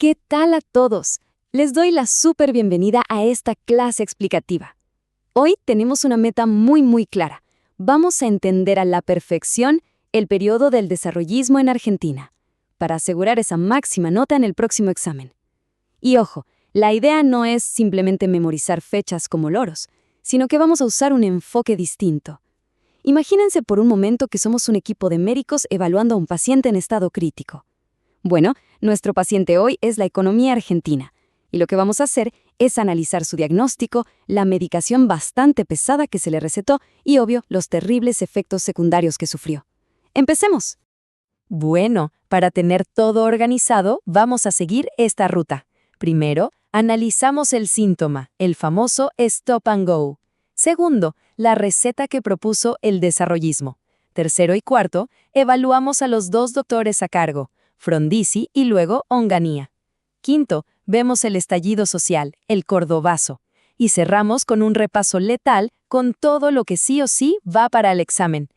¿Qué tal a todos? Les doy la súper bienvenida a esta clase explicativa. Hoy tenemos una meta muy clara. Vamos a entender a la perfección el periodo del desarrollismo en Argentina, para asegurar esa máxima nota en el próximo examen. Y ojo, la idea no es simplemente memorizar fechas como loros, sino que vamos a usar un enfoque distinto. Imagínense por un momento que somos un equipo de médicos evaluando a un paciente en estado crítico. Bueno, nuestro paciente hoy es la economía argentina, y lo que vamos a hacer es analizar su diagnóstico, la medicación bastante pesada que se le recetó y, obvio, los terribles efectos secundarios que sufrió. ¡Empecemos! Bueno, para tener todo organizado, vamos a seguir esta ruta. Primero, analizamos el síntoma, el famoso Stop and Go. Segundo, la receta que propuso el desarrollismo. Tercero y cuarto, evaluamos a los dos doctores a cargo, Frondizi y luego Onganía. Quinto, vemos el estallido social, el cordobazo. Y cerramos con un repaso letal con todo lo que sí o sí va para el examen.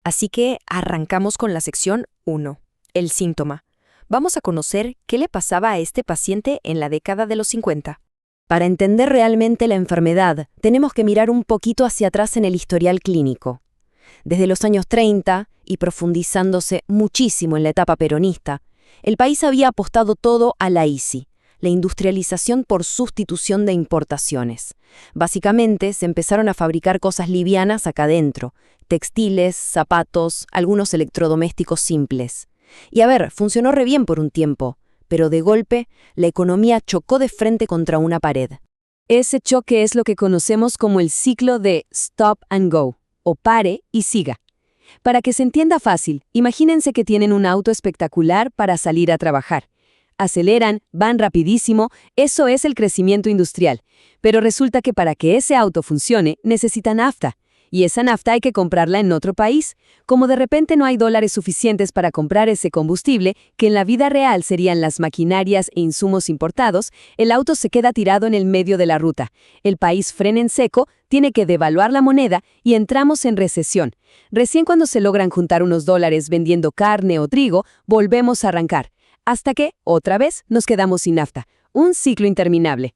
Así que arrancamos con la sección 1, el síntoma. Vamos a conocer qué le pasaba a este paciente en la década de los 50. Para entender realmente la enfermedad, tenemos que mirar un poquito hacia atrás en el historial clínico. Desde los años 30, y profundizándose muchísimo en la etapa peronista, el país había apostado todo a la ICI, la industrialización por sustitución de importaciones. Básicamente, se empezaron a fabricar cosas livianas acá adentro, textiles, zapatos, algunos electrodomésticos simples. Y funcionó re bien por un tiempo, pero de golpe, la economía chocó de frente contra una pared. Ese choque es lo que conocemos como el ciclo de Stop and Go, o pare y siga. Para que se entienda fácil, imagínense que tienen un auto espectacular para salir a trabajar. Aceleran, van rapidísimo, eso es el crecimiento industrial. Pero resulta que para que ese auto funcione, necesita nafta. Y esa nafta hay que comprarla en otro país. Como de repente no hay dólares suficientes para comprar ese combustible, que en la vida real serían las maquinarias e insumos importados, el auto se queda tirado en el medio de la ruta. El país frena en seco, tiene que devaluar la moneda y entramos en recesión. Recién cuando se logran juntar unos dólares vendiendo carne o trigo, volvemos a arrancar. Hasta que, otra vez, nos quedamos sin nafta. Un ciclo interminable.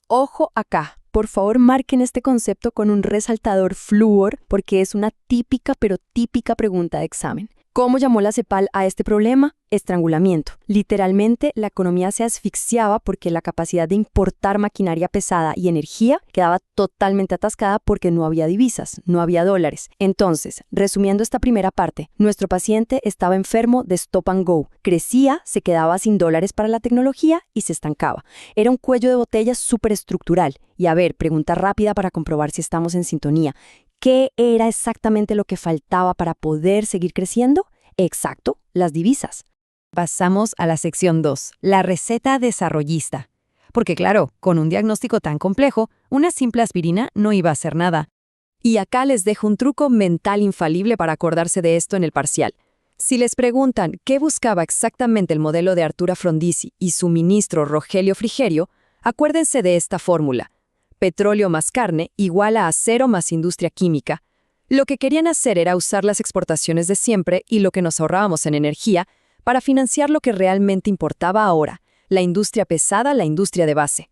Ojo acá. Por favor, marquen este concepto con un resaltador flúor porque es una típica pregunta de examen. ¿Cómo llamó la CEPAL a este problema? Estrangulamiento. Literalmente, la economía se asfixiaba porque la capacidad de importar maquinaria pesada y energía quedaba totalmente atascada porque no había divisas, no había dólares. Entonces, resumiendo esta primera parte, nuestro paciente estaba enfermo de stop and go. Crecía, se quedaba sin dólares para la tecnología y se estancaba. Era un cuello de botella superestructural. Y pregunta rápida para comprobar si estamos en sintonía. ¿Qué era exactamente lo que faltaba para poder seguir creciendo? Exacto, las divisas. Pasamos a la sección 2, la receta desarrollista. Porque claro, con un diagnóstico tan complejo, una simple aspirina no iba a hacer nada. Y acá les dejo un truco mental infalible para acordarse de esto en el parcial. Si les preguntan qué buscaba exactamente el modelo de Arturo Frondizi y su ministro Rogelio Frigerio, acuérdense de esta fórmula. Petróleo más carne igual a acero más industria química. Lo que querían hacer era usar las exportaciones de siempre y lo que nos ahorrábamos en energía para financiar lo que realmente importaba ahora, la industria pesada, la industria de base.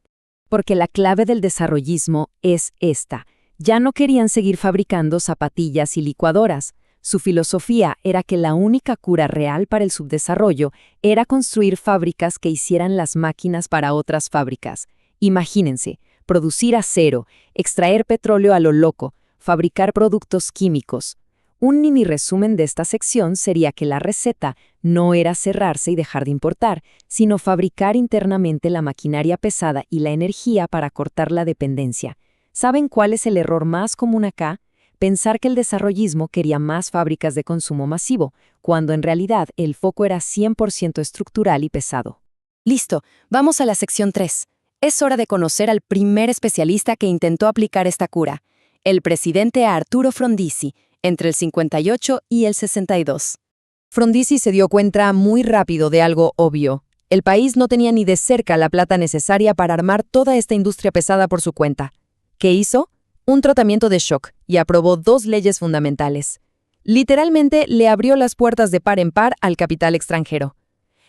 Porque la clave del desarrollismo es esta. Ya no querían seguir fabricando zapatillas y licuadoras. Su filosofía era que la única cura real para el subdesarrollo era construir fábricas que hicieran las máquinas para otras fábricas. Imagínense. Producir acero, extraer petróleo a lo loco, fabricar productos químicos. Un mini resumen de esta sección sería que la receta no era cerrarse y dejar de importar, sino fabricar internamente la maquinaria pesada y la energía para cortar la dependencia. ¿Saben cuál es el error más común acá? Pensar que el desarrollismo quería más fábricas de consumo masivo, cuando en realidad el foco era 100% estructural y pesado. Listo, vamos a la sección 3. Es hora de conocer al primer especialista que intentó aplicar esta cura, el presidente Arturo Frondizi, entre el 58 y el 62. Frondizi se dio cuenta muy rápido de algo obvio. El país no tenía ni de cerca la plata necesaria para armar toda esta industria pesada por su cuenta. ¿Qué hizo? Un tratamiento de shock y aprobó 2 leyes fundamentales. Literalmente le abrió las puertas de par en par al capital extranjero.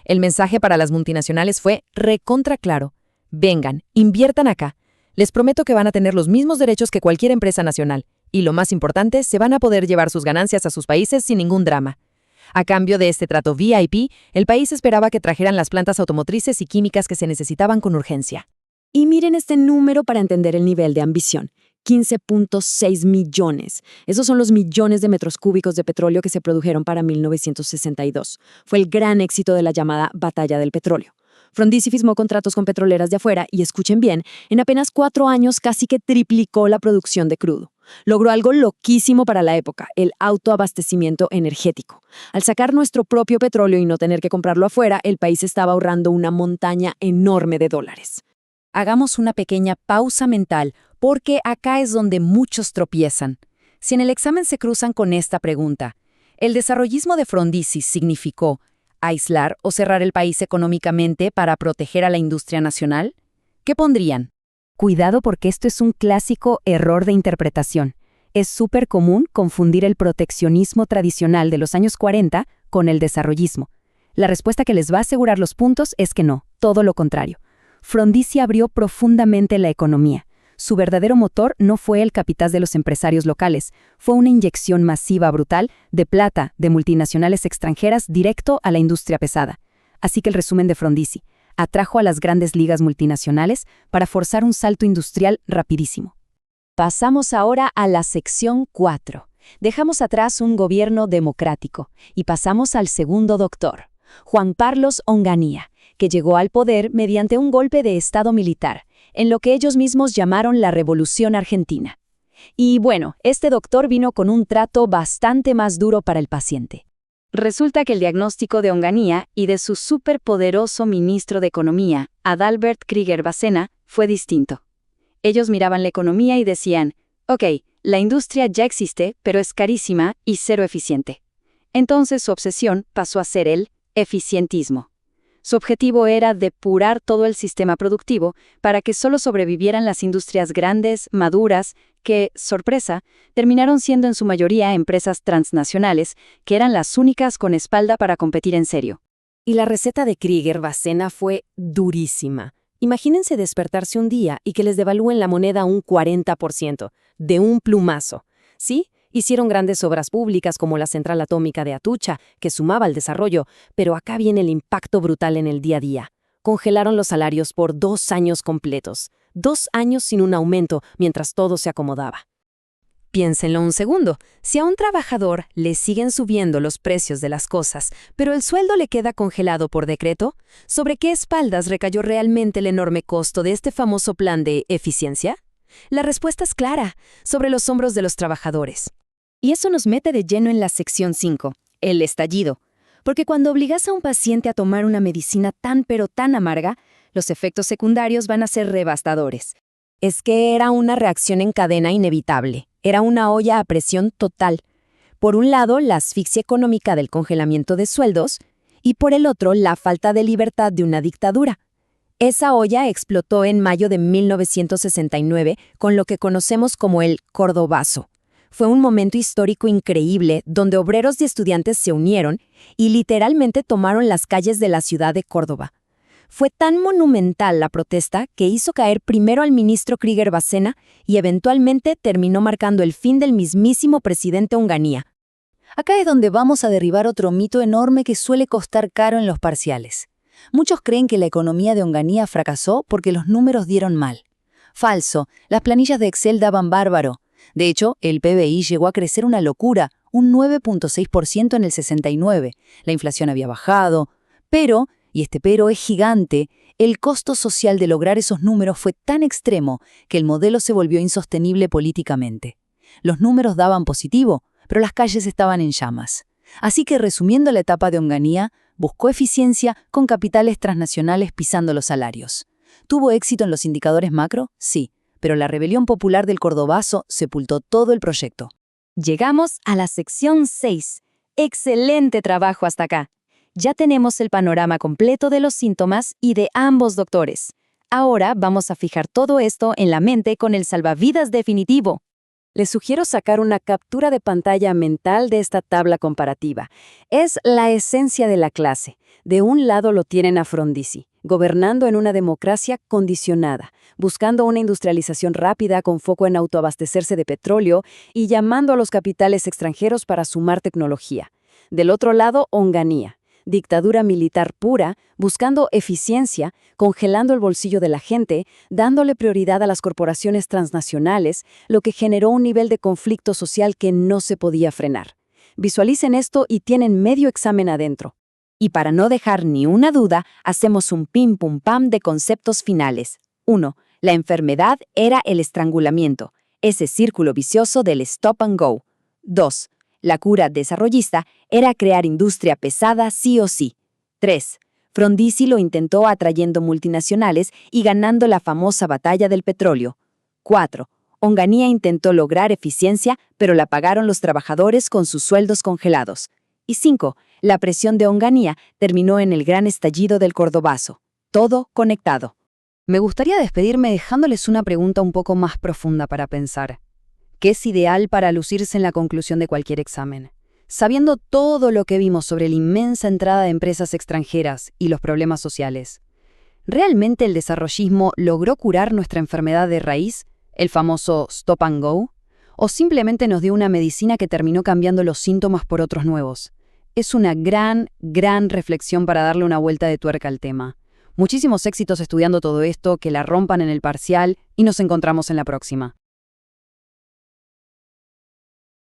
El mensaje para las multinacionales fue recontra claro. Vengan, inviertan acá. Les prometo que van a tener los mismos derechos que cualquier empresa nacional. Y lo más importante, se van a poder llevar sus ganancias a sus países sin ningún drama. A cambio de este trato VIP, el país esperaba que trajeran las plantas automotrices y químicas que se necesitaban con urgencia. Y miren este número para entender el nivel de ambición. 15.6 millones. Esos son los millones de metros cúbicos de petróleo que se produjeron para 1962. Fue el gran éxito de la llamada Batalla del Petróleo. Frondizi firmó contratos con petroleras de afuera y, escuchen bien, en apenas 4 años casi que triplicó la producción de crudo. Logró algo loquísimo para la época, el autoabastecimiento energético. Al sacar nuestro propio petróleo y no tener que comprarlo afuera, el país estaba ahorrando una montaña enorme de dólares. Hagamos una pequeña pausa mental, porque acá es donde muchos tropiezan. Si en el examen se cruzan con esta pregunta, ¿el desarrollismo de Frondizi significó aislar o cerrar el país económicamente para proteger a la industria nacional? ¿Qué pondrían? Cuidado porque esto es un clásico error de interpretación. Es súper común confundir el proteccionismo tradicional de los años 40 con el desarrollismo. La respuesta que les va a asegurar los puntos es que no, todo lo contrario. Frondizi abrió profundamente la economía. Su verdadero motor no fue el capital de los empresarios locales, fue una inyección masiva brutal de plata de multinacionales extranjeras directo a la industria pesada. Así que el resumen de Frondizi: atrajo a las grandes ligas multinacionales para forzar un salto industrial rapidísimo. Pasamos ahora a la sección 4. Dejamos atrás un gobierno democrático y pasamos al segundo doctor, Juan Carlos Onganía, que llegó al poder mediante un golpe de Estado militar, en lo que ellos mismos llamaron la Revolución Argentina. Y bueno, este doctor vino con un trato bastante más duro para el paciente. Resulta que el diagnóstico de Onganía y de su superpoderoso ministro de Economía, Adalbert Krieger Bacena, fue distinto. Ellos miraban la economía y decían, ok, la industria ya existe, pero es carísima y cero eficiente. Entonces su obsesión pasó a ser el eficientismo. Su objetivo era depurar todo el sistema productivo para que solo sobrevivieran las industrias grandes, maduras, que, sorpresa, terminaron siendo en su mayoría empresas transnacionales, que eran las únicas con espalda para competir en serio. Y la receta de Krieger Bacena fue durísima. Imagínense despertarse un día y que les devalúen la moneda un 40%, de un plumazo. ¿Sí? Hicieron grandes obras públicas como la central atómica de Atucha, que sumaba al desarrollo, pero acá viene el impacto brutal en el día a día. Congelaron los salarios por 2 años completos. 2 años sin un aumento, mientras todo se acomodaba. Piénsenlo un segundo. Si a un trabajador le siguen subiendo los precios de las cosas, pero el sueldo le queda congelado por decreto, ¿sobre qué espaldas recayó realmente el enorme costo de este famoso plan de eficiencia? La respuesta es clara, sobre los hombros de los trabajadores. Y eso nos mete de lleno en la sección 5, el estallido. Porque cuando obligas a un paciente a tomar una medicina tan pero tan amarga, los efectos secundarios van a ser devastadores. Es que era una reacción en cadena inevitable. Era una olla a presión total. Por un lado, la asfixia económica del congelamiento de sueldos, y por el otro, la falta de libertad de una dictadura. Esa olla explotó en mayo de 1969 con lo que conocemos como el Cordobazo. Fue un momento histórico increíble donde obreros y estudiantes se unieron y literalmente tomaron las calles de la ciudad de Córdoba. Fue tan monumental la protesta que hizo caer primero al ministro Krieger Bacena y eventualmente terminó marcando el fin del mismísimo presidente Onganía. Acá es donde vamos a derribar otro mito enorme que suele costar caro en los parciales. Muchos creen que la economía de Onganía fracasó porque los números dieron mal. Falso, las planillas de Excel daban bárbaro. De hecho, el PBI llegó a crecer una locura, un 9.6% en el 69. La inflación había bajado, pero, y este pero es gigante, el costo social de lograr esos números fue tan extremo que el modelo se volvió insostenible políticamente. Los números daban positivo, pero las calles estaban en llamas. Así que, resumiendo la etapa de Onganía, buscó eficiencia con capitales transnacionales pisando los salarios. ¿Tuvo éxito en los indicadores macro? Sí, pero la rebelión popular del Cordobazo sepultó todo el proyecto. Llegamos a la sección 6. Excelente trabajo hasta acá. Ya tenemos el panorama completo de los síntomas y de ambos doctores. Ahora vamos a fijar todo esto en la mente con el salvavidas definitivo. Les sugiero sacar una captura de pantalla mental de esta tabla comparativa. Es la esencia de la clase. De un lado lo tienen a Frondizi, gobernando en una democracia condicionada, buscando una industrialización rápida con foco en autoabastecerse de petróleo y llamando a los capitales extranjeros para sumar tecnología. Del otro lado, Onganía, dictadura militar pura, buscando eficiencia, congelando el bolsillo de la gente, dándole prioridad a las corporaciones transnacionales, lo que generó un nivel de conflicto social que no se podía frenar. Visualicen esto y tienen medio examen adentro. Y para no dejar ni una duda, hacemos un pim pum pam de conceptos finales. 1. La enfermedad era el estrangulamiento, ese círculo vicioso del stop and go. 2. La cura desarrollista era crear industria pesada sí o sí. 3. Frondizi lo intentó atrayendo multinacionales y ganando la famosa batalla del petróleo. 4. Onganía intentó lograr eficiencia, pero la pagaron los trabajadores con sus sueldos congelados. Y 5. La presión de Onganía terminó en el gran estallido del Cordobazo. Todo conectado. Me gustaría despedirme dejándoles una pregunta un poco más profunda para pensar. ¿Qué es ideal para lucirse en la conclusión de cualquier examen? Sabiendo todo lo que vimos sobre la inmensa entrada de empresas extranjeras y los problemas sociales, ¿realmente el desarrollismo logró curar nuestra enfermedad de raíz, el famoso stop and go? ¿O simplemente nos dio una medicina que terminó cambiando los síntomas por otros nuevos? Es una gran reflexión para darle una vuelta de tuerca al tema. Muchísimos éxitos estudiando todo esto, que la rompan en el parcial y nos encontramos en la próxima.